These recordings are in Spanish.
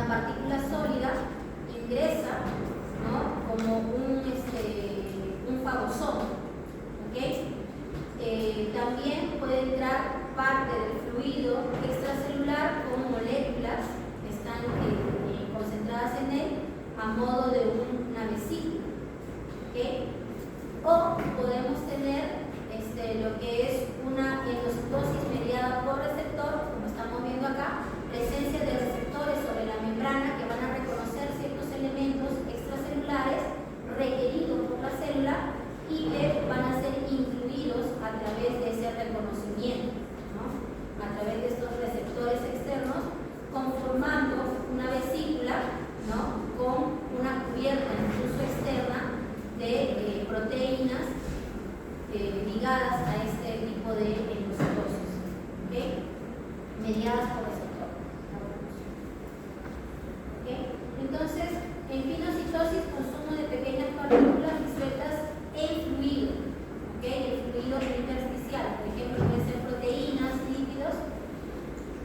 partícula sólida ingresa, ¿no?, como un fagosoma, ¿okay? También puede entrar parte del fluido extracelular con moléculas que están concentradas en él a modo de una vesícula, ¿okay? O podemos tener lo que es una endocitosis mediada por receptor, como estamos viendo acá, presencia de receptores sobre la membrana que van a reconocer ciertos elementos extracelulares requeridos por la célula y que van a ser incluidos a través de ese reconocimiento, ¿no?, a través de estos receptores externos, conformando una vesícula, ¿no?, con una cubierta incluso externa de proteínas ligadas a este tipo de endocitosis, ¿okay?, mediadas por receptor. ¿Okay? Entonces, en pinocitosis, consumo de pequeñas partículas disueltas en fluido, ¿okay?, el fluido intersticial, por ejemplo, pueden ser proteínas, lípidos,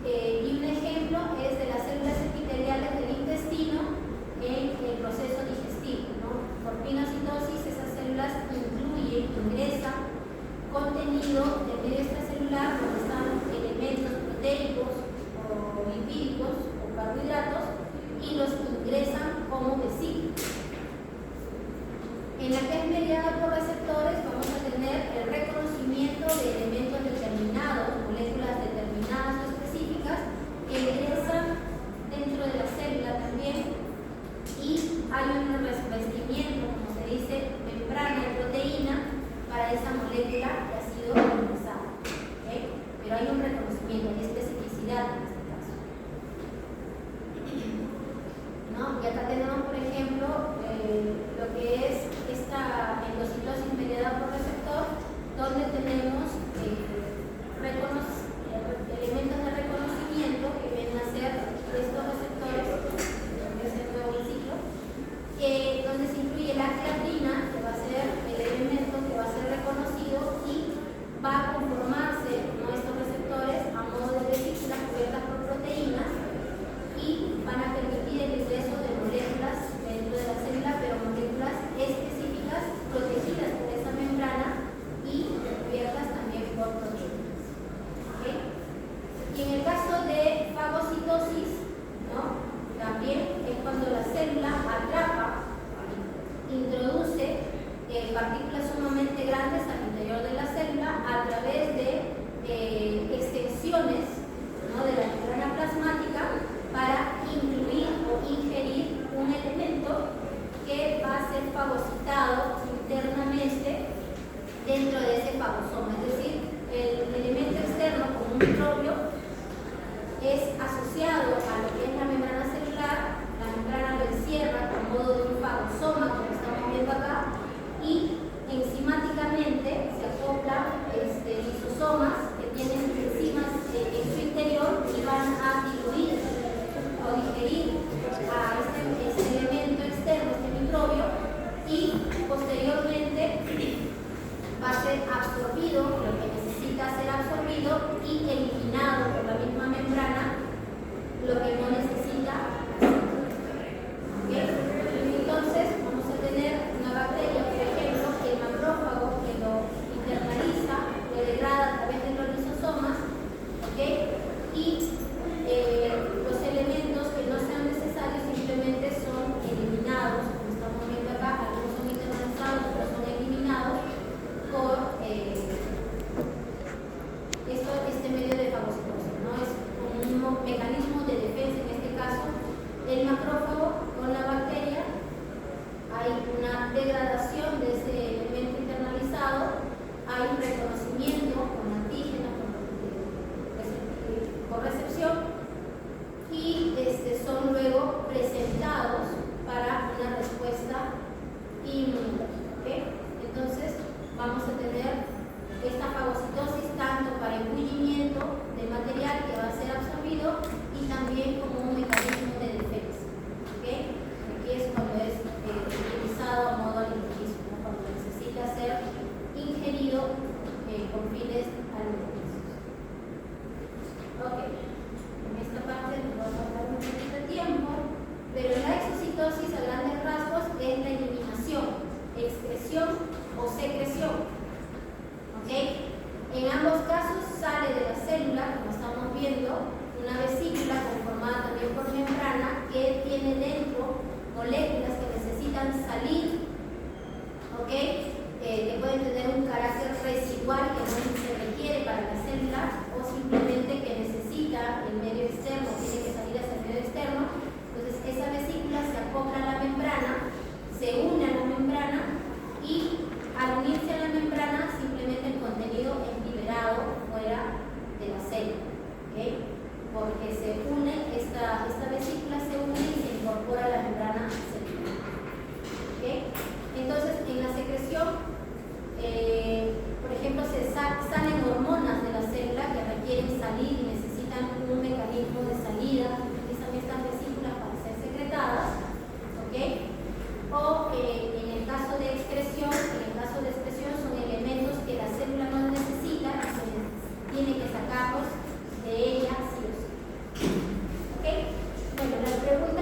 y un ejemplo es de las células epiteliales del intestino en el proceso digestivo, ¿no? Por pinocitosis, esas células ingresan contenido del medio extracelular donde están elementos proteicos o lipídicos o carbohidratos y los ingresan como vesícula. En la que es mediada por receptores vamos a tener el reconocimiento de elementos determinados, moléculas determinadas o específicas que ingresan dentro de la célula también, y hay un revestimiento, como se dice, membrana de proteína para esa molécula que ha sido ingresada, ¿okay? Pero hay un reconocimiento, hay especificidad en este caso, ¿no? Y acá tenemos, por ejemplo, lo que es esta endocitosis mediada por receptor, donde tenemos elementos de reconocimiento que vienen a ser estos receptores, que es el nuevo ciclo, donde se incluye la creatina, que va a ser el elemento que va a ser reconocido y va a conformarse, ¿no?, estos receptores a modo de vesículas cubiertas por proteínas y van a permitir el ingreso de moléculas dentro de la célula, pero moléculas específicas protegidas por esa membrana y cubiertas también por proteínas. ¿Okay? Y en el caso de fagocitosis, ¿no?, también es cuando la célula atrapa, introduce partículas sumamente grandes al interior de la célula a través de extensiones, ¿no?, de la membrana plasmática para incluir o ingerir un elemento que va a ser fagocitado internamente dentro de ese fagosoma. Es decir, el elemento externo como un microbio es asociado a lo que es la membrana celular, la membrana lo encierra a modo de un fagosoma, como estamos viendo acá, y enzimáticamente se acoplan lisosomas que tienen enzimas en su interior y van a diluir o digerir a este elemento externo, este microbio, y posteriormente va a ser absorbido, lo que necesita ser absorbido, y eliminado por la misma membrana lo que no necesita. ¿Okay? Entonces vamos a tener una bacteria, por ejemplo, el macrófago, que lo internaliza, lo degrada a través de los lisosomas, ¿okay?, y los elementos que no sean necesarios simplemente son eliminados, como estamos viendo acá. Algunos son internalizados, otros son eliminados por este medio de fagocitosis, ¿no? Es como un mecanismo de defensa. En este caso, el macrófago con la bacteria, hay una degradación de ese elemento internalizado, hay un reconocimiento con antígenos, por recepción, y son luego presentados para una respuesta inmunológica. ¿Okay? Entonces vamos a tener esta fagocitosis tanto para engullimiento de material que va a ser absorbido y también como un mecanismo de defensa. ¿Okay? Aquí es cuando es utilizado a modo alimenticio, ¿no?, cuando necesita ser ingerido con fines alimenticios. Ok, en esta parte nos va a faltar un poquito de tiempo. la pregunta.